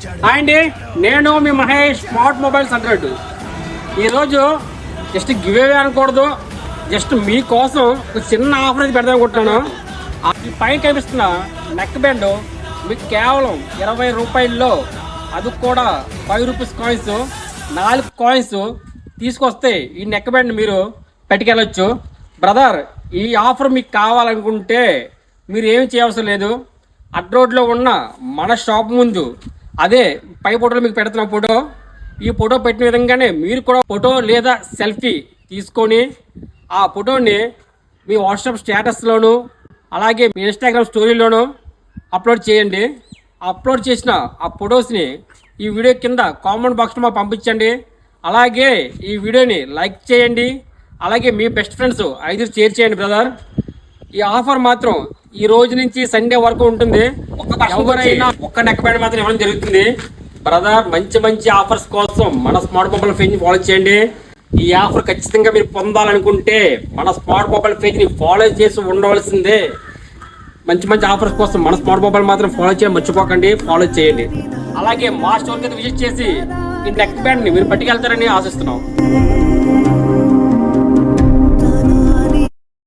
Hi అండి, నేను మీ Mahesh smart mobiles అంటాడు. ఈరోజు జస్ట్ గివ్ అవే అనకూడదు, జస్ట్ మీకోసం ఒక చిన్న ఆఫర్ అయితే పెడదాం అనుకుంటున్నాను. ఈ పైన కనిపిస్తున్న నెక్ బ్యాండ్ మీకు కేవలం 20 రూపాయల్లో, అది కూడా 5 రూపీస్ కాయిన్స్, 4 కాయిన్స్ తీసుకొస్తే ఈ నెక్ బ్యాండ్ మీరు పెట్టుకెళ్ళచ్చు. బ్రదర్, ఈ ఆఫర్ మీకు కావాలనుకుంటే మీరు ఏమి చేయవసరం లేదు. అడ్ రోడ్లో ఉన్న మన షాప్ ముందు, అదే పై ఫోటోలో మీకు పెడుతున్న ఫోటో, ఈ ఫోటో పెట్టిన విధంగానే మీరు కూడా ఫోటో లేదా సెల్ఫీ తీసుకొని ఆ ఫోటోని మీ వాట్సాప్ స్టేటస్లోను అలాగే మీ ఇన్స్టాగ్రామ్ స్టోరీలోను అప్లోడ్ చేయండి. అప్లోడ్ చేసిన ఆ ఫొటోస్ని ఈ వీడియో కింద కామెంట్ బాక్స్లో మాకు పంపించండి. అలాగే ఈ వీడియోని లైక్ చేయండి. అలాగే మీ బెస్ట్ ఫ్రెండ్స్ 5 షేర్ చేయండి. బ్రదర్, ఈ ఆఫర్ మాత్రం ఈ రోజు నుంచి సండే వరకు ఉంటుంది. ఎవరైనా ఒక్క నెక్ బ్యాండ్ మాత్రం ఇవ్వడం జరుగుతుంది. బ్రదర్, మంచి మంచి ఆఫర్స్ కోసం మన స్మార్ట్ మొబైల్ పేజ్ని ఫాలో చేయండి. ఈ ఆఫర్ ఖచ్చితంగా మీరు పొందాలనుకుంటే మన స్మార్ట్ మొబైల్ పేజ్ని ఫాలో చేసి ఉండవలసిందే. మంచి మంచి ఆఫర్స్ కోసం మన స్మార్ట్ మొబైల్ మాత్రం ఫాలో చేయడం మర్చిపోకండి, ఫాలో చేయండి. అలాగే మా స్టోర్ కింద విజిట్ చేసి ఈ నెక్ బ్యాండ్ని మీరు పట్టుకెళ్తారని ఆశిస్తున్నాం.